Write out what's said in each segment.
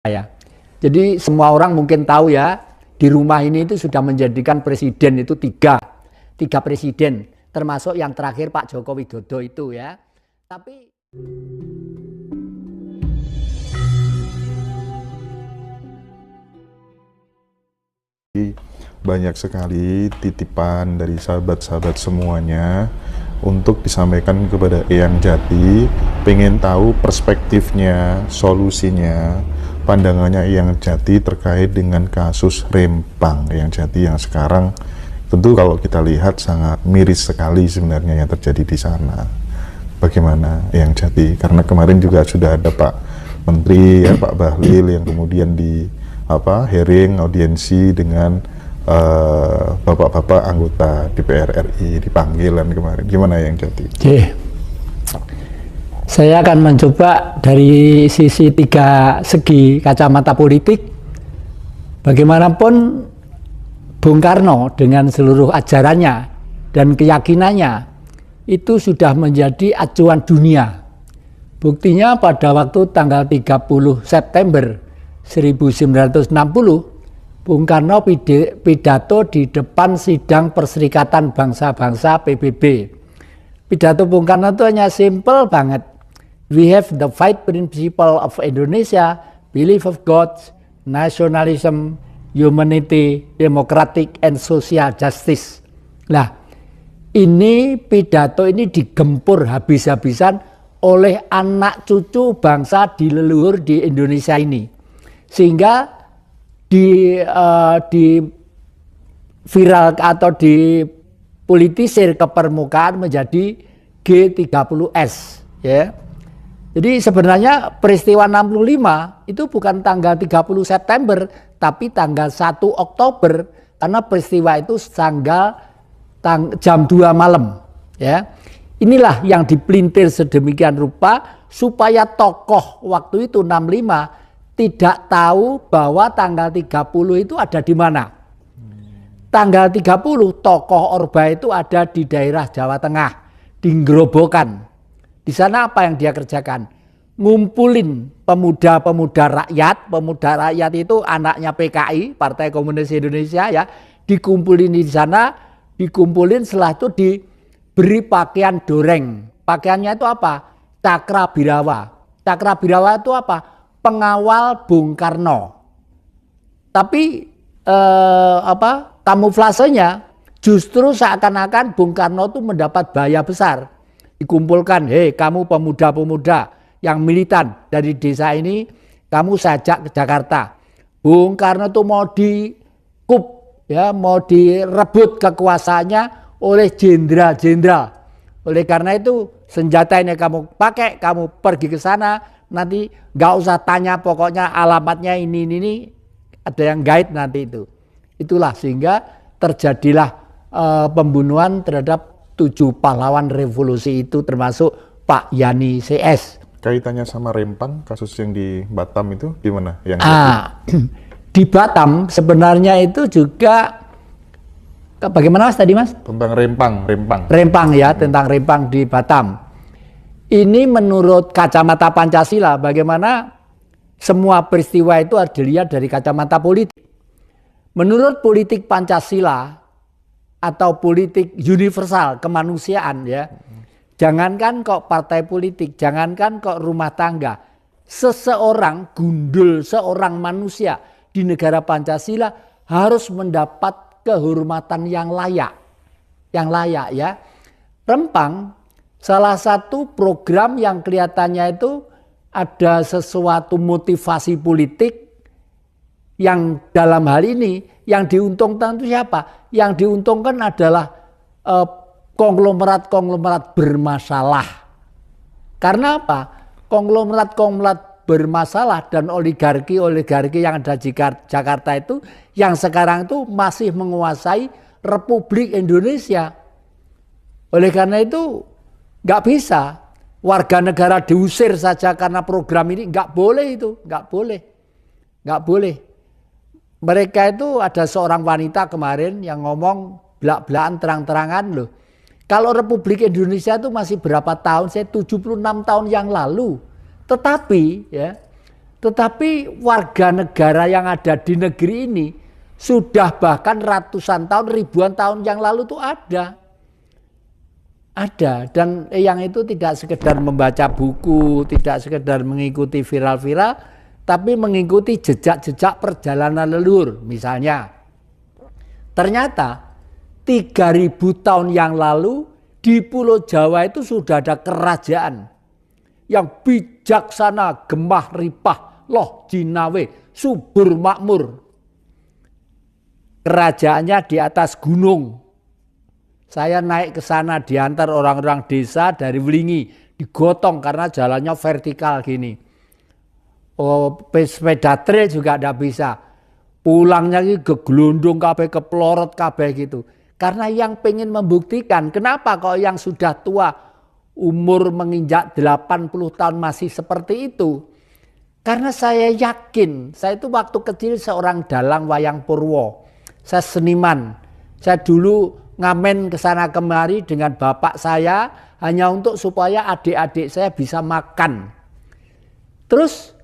Ya. Jadi semua orang mungkin tahu ya, di rumah ini itu sudah menjadikan presiden itu tiga presiden, termasuk yang terakhir Pak Joko Widodo itu ya. Tapi banyak sekali titipan dari sahabat-sahabat semuanya untuk disampaikan kepada Eyang Jati, pengen tahu perspektifnya, solusinya, pandangannya Eyang Jati terkait dengan kasus Rempang Eyang Jati yang sekarang tentu kalau kita lihat sangat miris sekali sebenarnya yang terjadi di sana. Bagaimana Eyang Jati? Karena kemarin juga sudah ada Pak Menteri ya, Pak Bahlil yang kemudian di hearing audiensi dengan bapak-bapak anggota DPR RI dipanggilan kemarin. Gimana Eyang Jati? Oke. Saya akan mencoba dari sisi tiga segi kacamata politik. Bagaimanapun Bung Karno dengan seluruh ajarannya dan keyakinannya itu sudah menjadi acuan dunia. Buktinya pada waktu tanggal 30 September 1960, Bung Karno pidato di depan sidang Perserikatan Bangsa-Bangsa PBB. Pidato Bung Karno itu hanya simple banget. We have the five principle of Indonesia, belief of God, nationalism, humanity, democratic, and social justice. Nah, ini pidato ini digempur habis-habisan oleh anak cucu bangsa di leluhur di Indonesia ini. Sehingga di viral atau dipolitisir ke permukaan menjadi G30S ya. Jadi sebenarnya peristiwa 65 itu bukan tanggal 30 September tapi tanggal 1 Oktober karena peristiwa itu tanggal jam 2 malam ya. Inilah yang dipelintir sedemikian rupa supaya tokoh waktu itu 65 tidak tahu bahwa tanggal 30 itu ada di mana. Tanggal 30 tokoh Orba itu ada di daerah Jawa Tengah, di Grobogan. Di sana apa yang dia kerjakan? Ngumpulin pemuda-pemuda rakyat. Pemuda rakyat itu anaknya PKI, Partai Komunis Indonesia ya. Dikumpulin di sana, dikumpulin setelah itu diberi pakaian doreng. Pakaiannya itu apa? Cakrabirawa. Cakrabirawa itu apa? Pengawal Bung Karno. Tapi kamuflasenya justru seakan-akan Bung Karno itu mendapat bahaya besar. Dikumpulkan, hei kamu pemuda-pemuda yang militan dari desa ini, kamu sajak ke Jakarta. Bung Karno itu mau dikup, ya, mau direbut kekuasaannya oleh jenderal-jenderal. Oleh karena itu senjata ini kamu pakai, kamu pergi ke sana, nanti nggak usah tanya, pokoknya alamatnya ini ada yang guide nanti itu. Itulah sehingga terjadilah pembunuhan terhadap 7 pahlawan revolusi itu termasuk Pak Yani CS. Kaitannya sama Rempang, kasus yang di Batam itu gimana? Di Batam sebenarnya itu juga bagaimana Mas tadi Mas? Tentang Rempang. Rempang ya, tentang Rempang di Batam. Ini menurut kacamata Pancasila, bagaimana semua peristiwa itu harus dilihat dari kacamata politik. Menurut politik Pancasila atau politik universal kemanusiaan ya, jangankan kok partai politik, jangankan kok rumah tangga, seseorang gundul, seorang manusia di negara Pancasila harus mendapat kehormatan yang layak ya. Rempang salah satu program yang kelihatannya itu ada sesuatu motivasi politik yang dalam hal ini yang diuntungkan itu siapa? Yang diuntungkan adalah konglomerat-konglomerat bermasalah. Karena apa? Konglomerat-konglomerat bermasalah dan oligarki-oligarki yang ada di Jakarta itu yang sekarang itu masih menguasai Republik Indonesia. Oleh karena itu nggak bisa warga negara diusir saja karena program ini, nggak boleh itu, nggak boleh. Mereka itu ada seorang wanita kemarin yang ngomong belak-belakan terang-terangan loh. Kalau Republik Indonesia itu masih berapa tahun, saya 76 tahun yang lalu. Tetapi Tetapi warga negara yang ada di negeri ini sudah bahkan ratusan tahun, ribuan tahun yang lalu tuh ada. Ada, dan yang itu tidak sekedar membaca buku, tidak sekedar mengikuti viral-viral, tapi mengikuti jejak-jejak perjalanan leluhur. Misalnya, ternyata 3000 tahun yang lalu di Pulau Jawa itu sudah ada kerajaan yang bijaksana, gemah ripah, loh jinawe, subur makmur. Kerajaannya di atas gunung. Saya naik ke sana diantar orang-orang desa dari Wlingi, digotong karena jalannya vertikal gini. Oh, sepeda trail juga tidak bisa. Pulangnya kegelundung kabeh, keplorot kabeh gitu. Karena yang pengen membuktikan, kenapa kok yang sudah tua, umur menginjak 80 tahun masih seperti itu. Karena saya yakin, saya itu waktu kecil seorang dalang wayang Purwo. Saya seniman. Saya dulu ngamen ke sana kemari dengan bapak saya hanya untuk supaya adik-adik saya bisa makan. Terus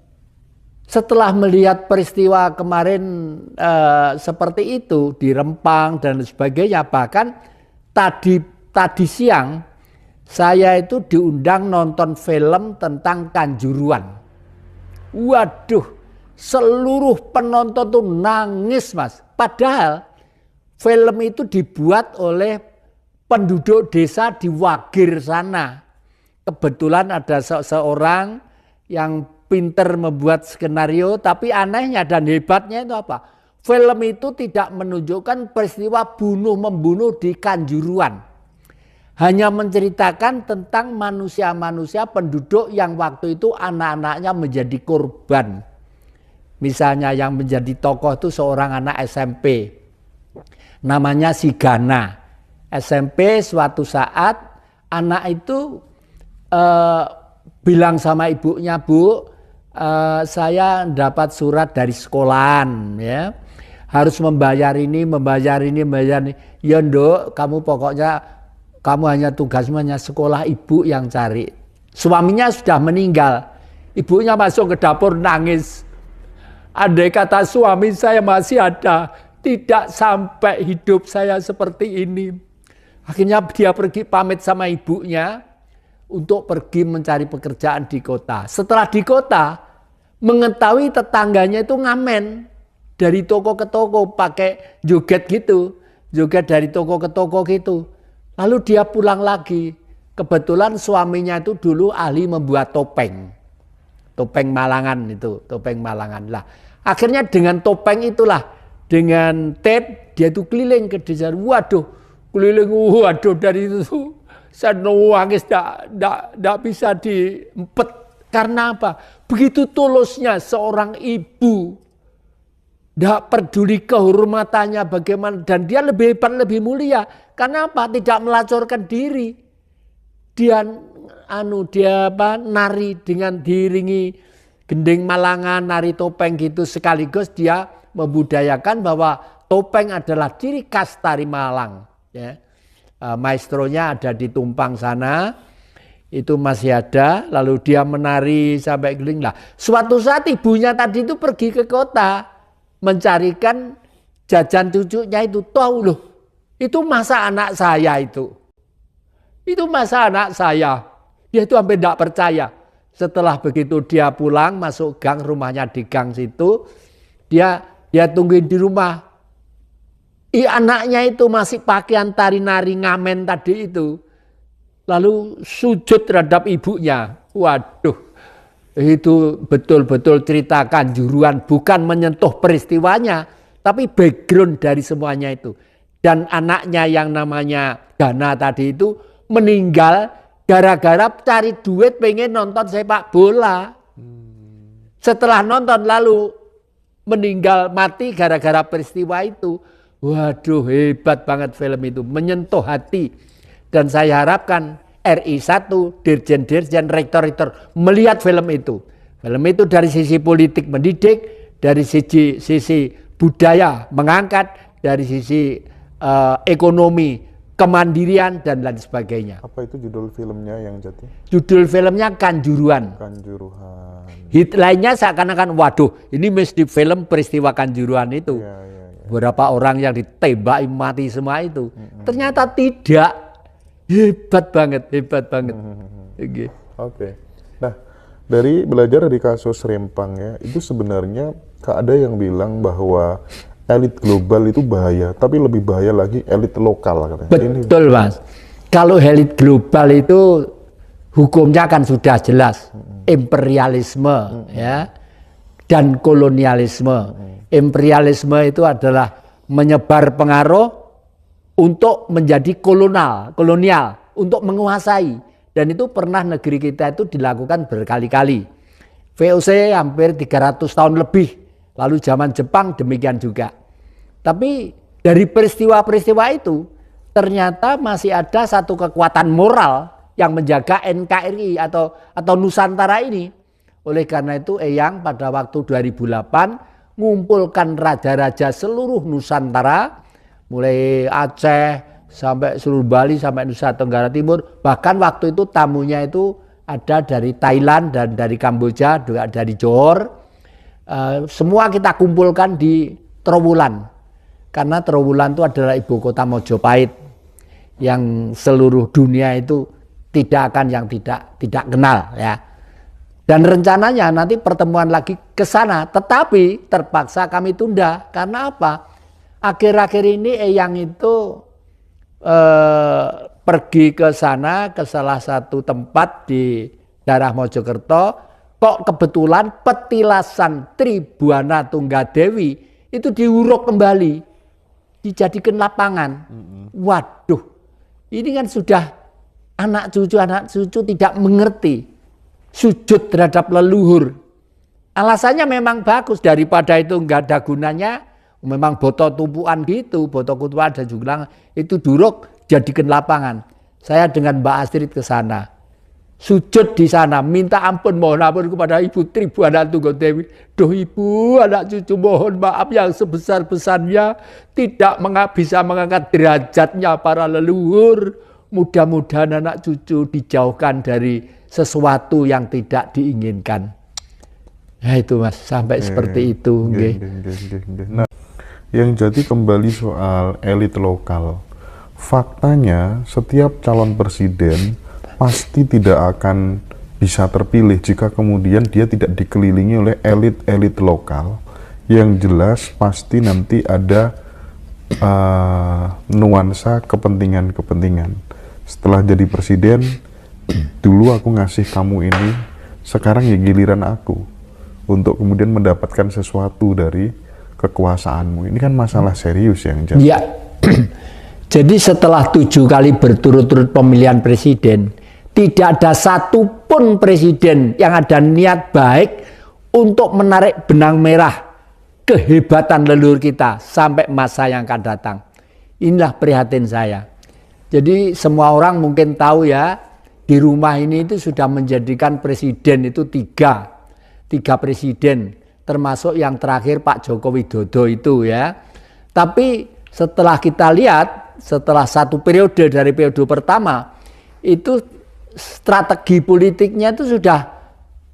setelah melihat peristiwa kemarin seperti itu di Rempang dan sebagainya, bahkan tadi siang saya itu diundang nonton film tentang Kanjuruan. Waduh, seluruh penonton tuh nangis, Mas. Padahal film itu dibuat oleh penduduk desa di Wagir sana. Kebetulan ada seorang yang pinter membuat skenario, tapi anehnya dan hebatnya itu apa? Film itu tidak menunjukkan peristiwa bunuh-membunuh di Kanjuruan. Hanya menceritakan tentang manusia-manusia penduduk yang waktu itu anak-anaknya menjadi korban. Misalnya yang menjadi tokoh itu seorang anak SMP. Namanya si Gana. SMP suatu saat anak itu bilang sama ibunya, Bu, saya dapat surat dari sekolahan, ya, harus membayar ini. Ya Nduk, kamu pokoknya kamu hanya tugasmu hanya sekolah, ibu yang cari. Suaminya sudah meninggal, ibunya masuk ke dapur nangis. Andai kata suami saya masih ada, tidak sampai hidup saya seperti ini. Akhirnya dia pergi pamit sama ibunya untuk pergi mencari pekerjaan di kota. Setelah di kota, mengetahui tetangganya itu ngamen dari toko ke toko, pakai joget gitu, joget dari toko ke toko gitu. Lalu dia pulang lagi. Kebetulan suaminya itu dulu ahli membuat topeng Malangan itu, topeng Malangan lah. Akhirnya dengan topeng itulah, dengan tape dia itu keliling ke desa. Waduh, keliling, waduh, dari itu saya nangis, tidak bisa diempet. Karena apa? Begitu tulusnya seorang ibu, tidak peduli kehormatannya bagaimana, dan dia lebih hebat, lebih mulia. Karena apa? Tidak melacurkan diri. Dia nari dengan diiringi gending Malangan, nari topeng gitu, sekaligus dia membudayakan bahwa topeng adalah ciri khas tari Malang. Ya. Maestronya ada di Tumpang sana, itu masih ada. Lalu dia menari sampai keliling lah. Suatu saat ibunya tadi itu pergi ke kota mencarikan jajan cucunya itu. Tahu loh, itu masa anak saya itu. Itu masa anak saya. Dia itu hampir tidak percaya. Setelah begitu dia pulang, masuk gang, rumahnya di gang situ. Dia tungguin di rumah. Anaknya itu masih pakaian tari-nari ngamen tadi itu. Lalu sujud terhadap ibunya. Waduh, itu betul-betul cerita Kanjuruan. Bukan menyentuh peristiwanya, tapi background dari semuanya itu. Dan anaknya yang namanya Gana tadi itu meninggal gara-gara cari duit pengen nonton sepak bola. Setelah nonton lalu meninggal mati gara-gara peristiwa itu. Waduh, hebat banget film itu, menyentuh hati. Dan saya harapkan RI 1, dirjen-dirjen, rektor-rektor melihat film itu. Film itu dari sisi politik mendidik, dari sisi budaya mengangkat, dari sisi ekonomi kemandirian dan lain sebagainya. Apa itu judul filmnya yang Jati? Judul filmnya Kanjuruhan. Kanjuruhan. Hit lainnya seakan-akan waduh ini mesti film peristiwa Kanjuruhan itu. Ya, ya, ya. Beberapa orang yang ditembak mati semua itu. Ternyata tidak. Hebat banget. Oke. Nah, dari belajar dari kasus Rempang ya, itu sebenarnya ada yang bilang bahwa elit global itu bahaya, tapi lebih bahaya lagi elit lokal katanya. Betul Mas. Kalau elit global itu hukumnya kan sudah jelas, imperialisme ya dan kolonialisme. Imperialisme itu adalah menyebar pengaruh untuk menjadi kolonial, untuk menguasai. Dan itu pernah negeri kita itu dilakukan berkali-kali. VOC hampir 300 tahun lebih. Lalu zaman Jepang demikian juga. Tapi dari peristiwa-peristiwa itu ternyata masih ada satu kekuatan moral yang menjaga NKRI atau Nusantara ini. Oleh karena itu Eyang pada waktu 2008 mengumpulkan raja-raja seluruh Nusantara, mulai Aceh sampai seluruh Bali sampai Nusa Tenggara Timur, bahkan waktu itu tamunya itu ada dari Thailand dan dari Kamboja, juga dari Johor. Semua kita kumpulkan di Trowulan, karena Trowulan itu adalah ibu kota Mojopahit yang seluruh dunia itu tidak akan yang tidak kenal ya. Dan rencananya nanti pertemuan lagi ke sana, tetapi terpaksa kami tunda. Karena apa? Akhir-akhir ini Eyang itu pergi ke sana, ke salah satu tempat di daerah Mojokerto, kok kebetulan petilasan Tribuana Tunggadewi itu diuruk kembali, dijadikan lapangan. Waduh, ini kan sudah anak cucu tidak mengerti sujud terhadap leluhur. Alasannya memang bagus, daripada itu nggak ada gunanya. Memang botol tumpuan gitu, botol kutuan ada juga itu duruk jadikan lapangan. Saya dengan Mbak Astrid ke sana, sujud di sana, minta ampun, mohon ampun kepada Ibu Tribuana Tunggadewi. Duh Ibu, anak cucu mohon maaf yang sebesar-besarnya tidak bisa mengangkat derajatnya para leluhur. Mudah-mudahan anak cucu dijauhkan dari sesuatu yang tidak diinginkan. Nah itu Mas, sampai seperti itu. Nah, yang jadi kembali soal elit lokal, faktanya setiap calon presiden pasti tidak akan bisa terpilih jika kemudian dia tidak dikelilingi oleh elit-elit lokal. Yang jelas pasti nanti ada nuansa kepentingan-kepentingan. Setelah jadi presiden, dulu aku ngasih kamu ini, sekarang ya giliran aku untuk kemudian mendapatkan sesuatu dari kekuasaanmu. Ini kan masalah serius yang jadi. Ya. Jadi setelah 7 kali berturut-turut pemilihan presiden, tidak ada satupun presiden yang ada niat baik untuk menarik benang merah kehebatan leluhur kita sampai masa yang akan datang. Inilah prihatin saya. Jadi semua orang mungkin tahu ya, di rumah ini itu sudah menjadikan presiden itu tiga presiden, termasuk yang terakhir Pak Joko Widodo itu ya. Tapi setelah kita lihat, setelah satu periode dari periode pertama, itu strategi politiknya itu sudah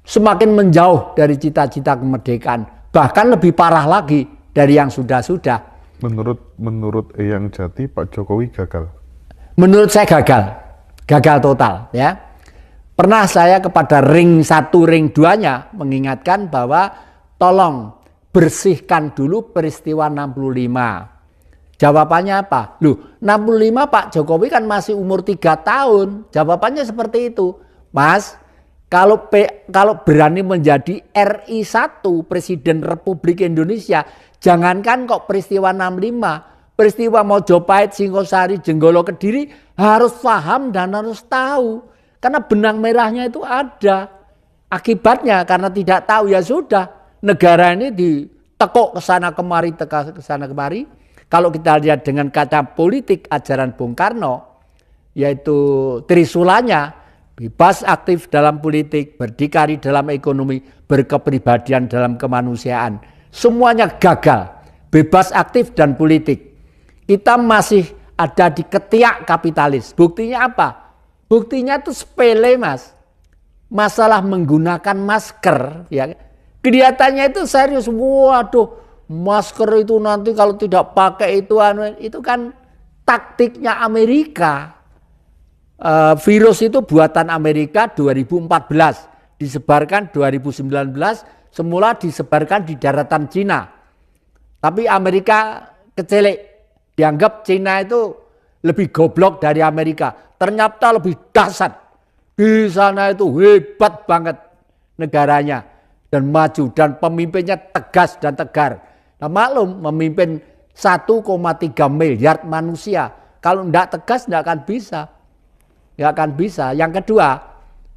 semakin menjauh dari cita-cita kemerdekaan. Bahkan lebih parah lagi dari yang sudah-sudah. Menurut Eyang Jati, Pak Jokowi gagal? Menurut saya gagal total ya. Pernah saya kepada ring 1, ring 2-nya mengingatkan bahwa tolong bersihkan dulu peristiwa 65. Jawabannya apa? Loh, 65 Pak Jokowi kan masih umur 3 tahun. Jawabannya seperti itu. Mas, kalau berani menjadi RI 1 Presiden Republik Indonesia, jangankan kok peristiwa 65, peristiwa Mojopahit, Singosari, Jenggolo, Kediri harus paham dan harus tahu. Karena benang merahnya itu ada. Akibatnya karena tidak tahu ya sudah, negara ini ditekuk ke sana kemari, ke sana kemari. Kalau kita lihat dengan kaca politik ajaran Bung Karno, yaitu trisulanya, bebas aktif dalam politik, berdikari dalam ekonomi, berkepribadian dalam kemanusiaan. Semuanya gagal, bebas aktif dan politik. Kita masih ada di ketiak kapitalis. Buktinya apa? Buktinya itu sepele, Mas. Masalah menggunakan masker, ya. Kelihatannya itu serius. Waduh, masker itu nanti kalau tidak pakai itu kan taktiknya Amerika. Virus itu buatan Amerika 2014, disebarkan 2019, semula disebarkan di daratan Cina. Tapi Amerika kecelek, dianggap Cina itu lebih goblok dari Amerika. Ternyata lebih dahsyat. Di sana itu hebat banget negaranya dan maju dan pemimpinnya tegas dan tegar. Nah, maklum memimpin 1,3 miliar manusia. Kalau tidak tegas tidak akan bisa. Nggak akan bisa. Yang kedua,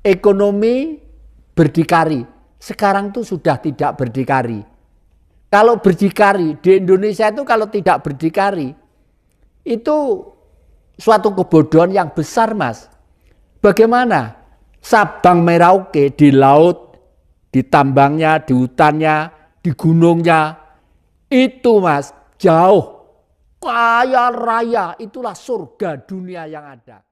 ekonomi berdikari. Sekarang tuh sudah tidak berdikari. Kalau berdikari di Indonesia itu kalau tidak berdikari itu suatu kebodohan yang besar, Mas. Bagaimana Sabang Merauke di laut, di tambangnya, di hutannya, di gunungnya itu, Mas, jauh kaya raya, itulah surga dunia yang ada.